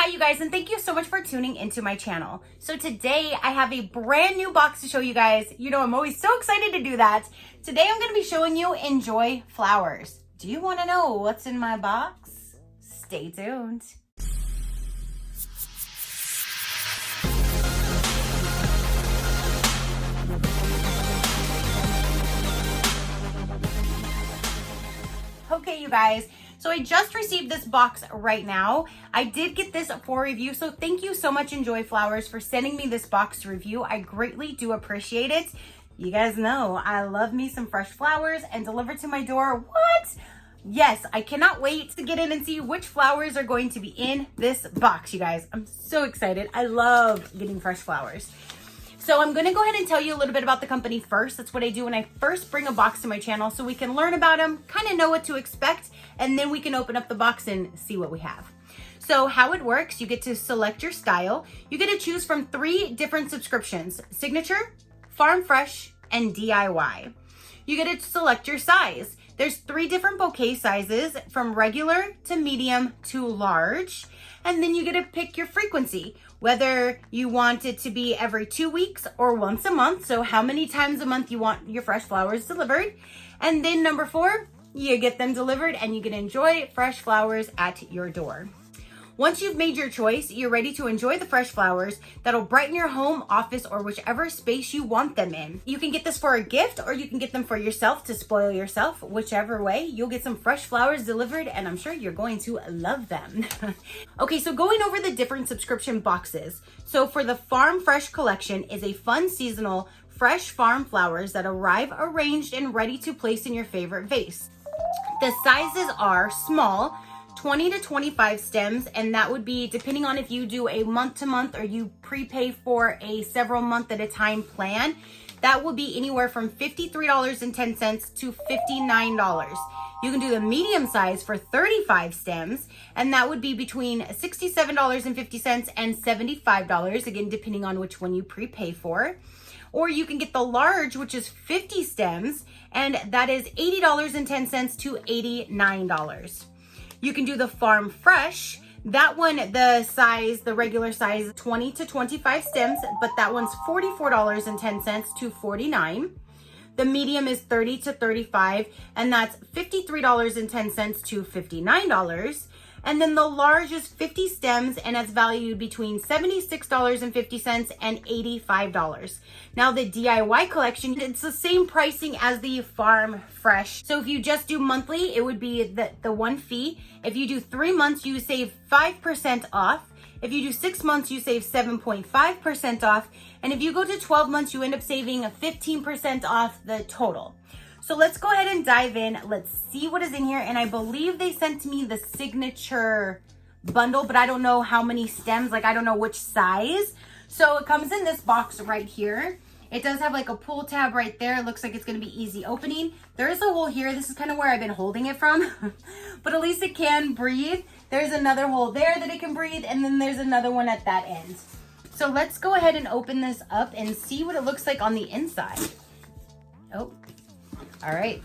you guys, and thank you so much for tuning into my channel. So today I have a brand new box to show you guys. You know, I'm always so excited to do that. Today I'm going to be showing you Enjoy Flowers. Do you want to know what's in my box? Stay tuned. Okay, you guys, so I just received this box right now. I did get this for review, so thank you so much, Enjoy Flowers, for sending me this box to review. I greatly do appreciate it. You guys know I love me some fresh flowers, and delivered to my door. What? Yes, I cannot wait to get in and see which flowers are going to be in this box, you guys. I'm so excited. I love getting fresh flowers. So I'm gonna go ahead and tell you a little bit about the company first. That's what I do when I first bring a box to my channel, so we can learn about them, kind of know what to expect, and then we can open up the box and see what we have. So how it works, you get to select your style. You get to choose from 3 different subscriptions: Signature, Farm Fresh, and DIY. You get to select your size. There's 3 different bouquet sizes, from regular to medium to large. And then you get to pick your frequency, whether you want it to be every 2 weeks or once a month. So how many times a month you want your fresh flowers delivered. And then number 4, you get them delivered and you can enjoy fresh flowers at your door. Once you've made your choice, you're ready to enjoy the fresh flowers that'll brighten your home, office, or whichever space you want them in. You can get this for a gift, or you can get them for yourself to spoil yourself. Whichever way, you'll get some fresh flowers delivered, and I'm sure you're going to love them. Okay, so going over the different subscription boxes. So for the Farm Fresh collection is a fun seasonal fresh farm flowers that arrive arranged and ready to place in your favorite vase. The sizes are small, 20 to 25 stems, and that would be depending on if you do a month-to-month or you prepay for a several month at a time plan. That will be anywhere from $53.10 to $59. You can do the medium size for 35 stems, and that would be between $67.50 and $75, again, depending on which one you prepay for. Or you can get the large, which is 50 stems, and that is $80.10 to $89. You can do the Farm Fresh. That one, the regular size, 20 to 25 stems, but that one's $44.10 to $49. The medium is 30 to 35, and that's $53.10 to $59. And then the large is 50 stems, and that's valued between $76.50 and $85. Now the DIY collection, it's the same pricing as the Farm Fresh. So if you just do monthly, it would be the one fee. If you do 3 months, you save 5% off. If you do 6 months, you save 7.5% off. And if you go to 12 months, you end up saving 15% off the total. So let's go ahead and dive in. Let's see what is in here. And I believe they sent me the signature bundle, but I don't know how many stems. Like, I don't know which size. So it comes in this box right here. It does have like a pull tab right there. It looks like it's going to be easy opening. There is a hole here. This is kind of where I've been holding it from, but at least it can breathe. There's another hole there that it can breathe. And then there's another one at that end. So let's go ahead and open this up and see what it looks like on the inside. Oh. All right,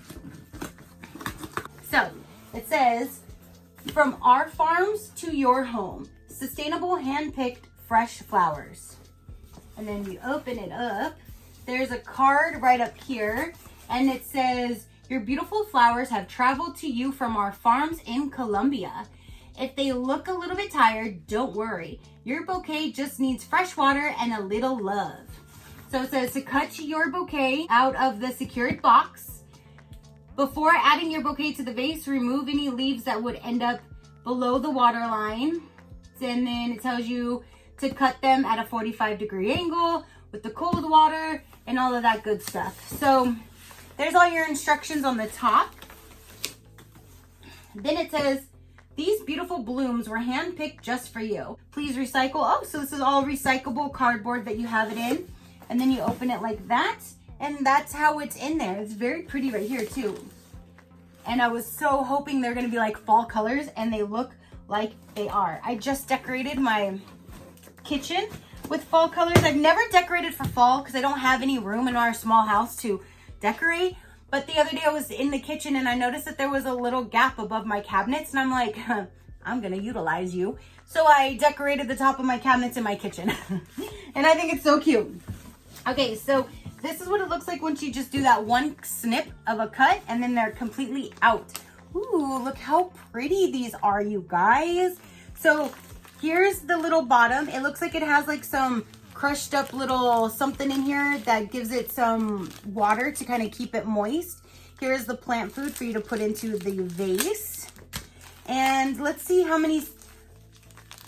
so it says, from our farms to your home, sustainable hand-picked fresh flowers. And then you open it up. There's a card right up here, and it says, your beautiful flowers have traveled to you from our farms in Colombia. If they look a little bit tired, don't worry. Your bouquet just needs fresh water and a little love. So it says to cut your bouquet out of the secured box. Before adding your bouquet to the vase, remove any leaves that would end up below the water line. And then it tells you to cut them at a 45-degree angle with the cold water and all of that good stuff. So there's all your instructions on the top. Then it says, these beautiful blooms were handpicked just for you. Please recycle. Oh, so this is all recyclable cardboard that you have it in. And then you open it like that. And that's how it's in there. It's very pretty right here too. And I was so hoping they're gonna be like fall colors, and they look like they are. I just decorated my kitchen with fall colors. I've never decorated for fall because I don't have any room in our small house to decorate. But the other day I was in the kitchen and I noticed that there was a little gap above my cabinets, and I'm like, I'm gonna utilize you. So I decorated the top of my cabinets in my kitchen. And I think it's so cute. Okay, so this is what it looks like once you just do that one snip of a cut and then they're completely out. Ooh, look how pretty these are, you guys. So here's the little bottom. It looks like it has like some crushed up little something in here that gives it some water to kind of keep it moist. Here's the plant food for you to put into the vase. And let's see how many.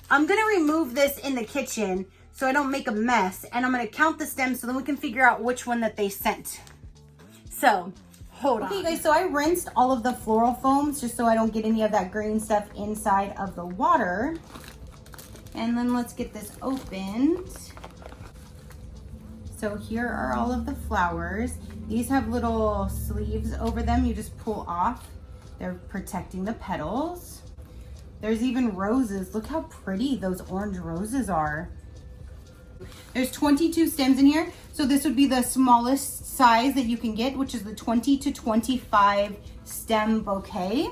I'm gonna remove this in the kitchen so I don't make a mess, and I'm gonna count the stems so then we can figure out which one that they sent. So hold on. Okay guys, so I rinsed all of the floral foams just so I don't get any of that green stuff inside of the water. And then let's get this opened. So here are all of the flowers. These have little sleeves over them you just pull off. They're protecting the petals. There's even roses. Look how pretty those orange roses are. There's 22 stems in here. So this would be the smallest size that you can get, which is the 20 to 25 stem bouquet.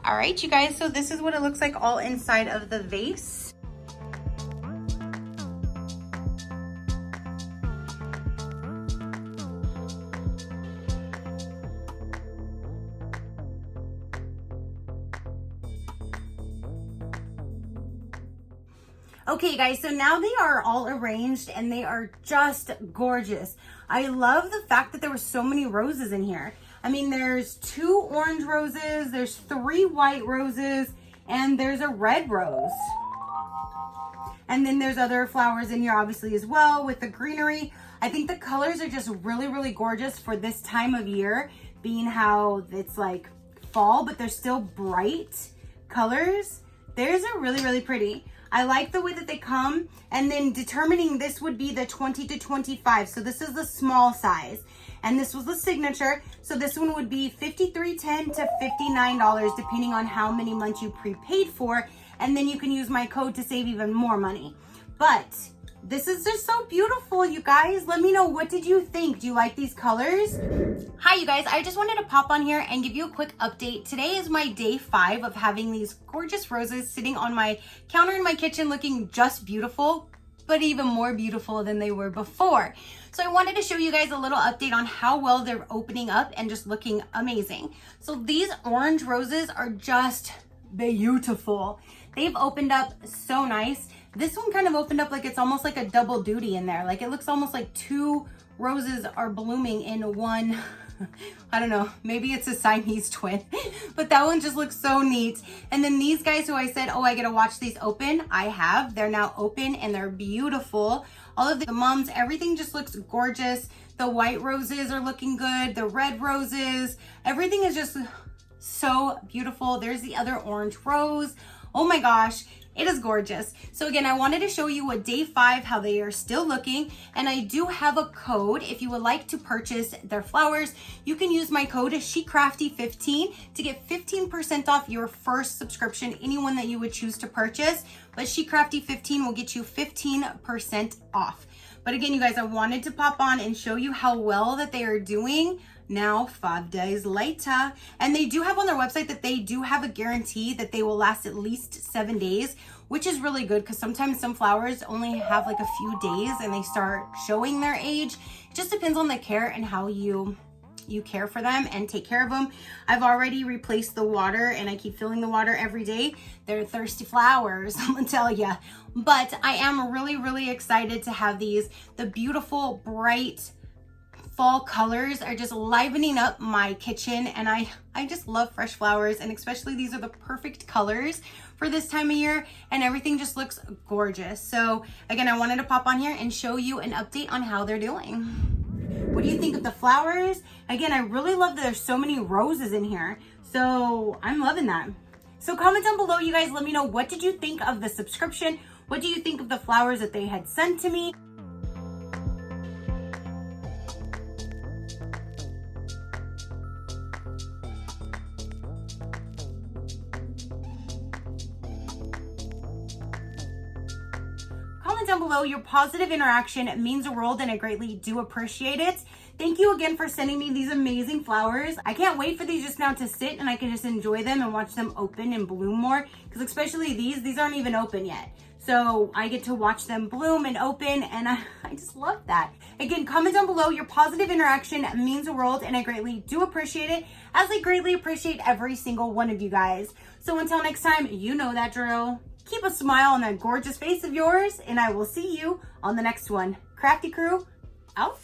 All right, you guys, so this is what it looks like all inside of the vase. Okay guys, so now they are all arranged and they are just gorgeous. I love the fact that there were so many roses in here. I mean, there's 2 orange roses, there's 3 white roses, and there's a red rose. And then there's other flowers in here obviously as well with the greenery. I think the colors are just really, really gorgeous for this time of year, being how it's like fall, but they're still bright colors. Theirs are really, really pretty. I like the way that they come, and then determining this would be the 20 to 25. So this is the small size, and this was the signature. So this one would be $53.10 to $59 depending on how many months you prepaid for, and then you can use my code to save even more money. But this is just so beautiful, you guys. Let me know, what did you think? Do you like these colors? Hi, you guys. I just wanted to pop on here and give you a quick update. Today is my day 5 of having these gorgeous roses sitting on my counter in my kitchen looking just beautiful, but even more beautiful than they were before. So I wanted to show you guys a little update on how well they're opening up and just looking amazing. So these orange roses are just beautiful. They've opened up so nice. This one kind of opened up like it's almost like a double duty in there. Like it looks almost like 2 roses are blooming in one. I don't know, maybe it's a Siamese twin, but that one just looks so neat. And then these guys who I said, oh, I gotta watch these open, I have. They're now open and they're beautiful. All of the mums, everything just looks gorgeous. The white roses are looking good. The red roses, everything is just so beautiful. There's the other orange rose. Oh my gosh, it is gorgeous. So again, I wanted to show you what day 5, how they are still looking. And I do have a code. If you would like to purchase their flowers, you can use my code SheCrafty15 to get 15% off your first subscription, anyone that you would choose to purchase. But SheCrafty15 will get you 15% off. But again, you guys, I wanted to pop on and show you how well that they are doing now 5 days later. And they do have on their website that they do have a guarantee that they will last at least 7 days, which is really good because sometimes some flowers only have like a few days and they start showing their age. It just depends on the care and how you care for them and take care of them. I've already replaced the water and I keep filling the water every day. They're thirsty flowers, I'm gonna tell you. But I am really, really excited to have these. The beautiful, bright fall colors are just livening up my kitchen, and I just love fresh flowers, and especially these are the perfect colors for this time of year, and everything just looks gorgeous. So again, I wanted to pop on here and show you an update on how they're doing. What do you think of the flowers? Again, I really love that there's so many roses in here, so I'm loving that. So comment down below, you guys, let me know, what did you think of the subscription? What do you think of the flowers that they had sent to me? Comment down below. Your positive interaction means the world and I greatly do appreciate it. Thank you again for sending me these amazing flowers. I can't wait for these just now to sit and I can just enjoy them and watch them open and bloom more, because especially these aren't even open yet. So I get to watch them bloom and open, and I just love that. Again, comment down below. Your positive interaction means the world, and I greatly do appreciate it, as I greatly appreciate every single one of you guys. So until next time, you know that drill. Keep a smile on that gorgeous face of yours, and I will see you on the next one. Crafty Crew, out.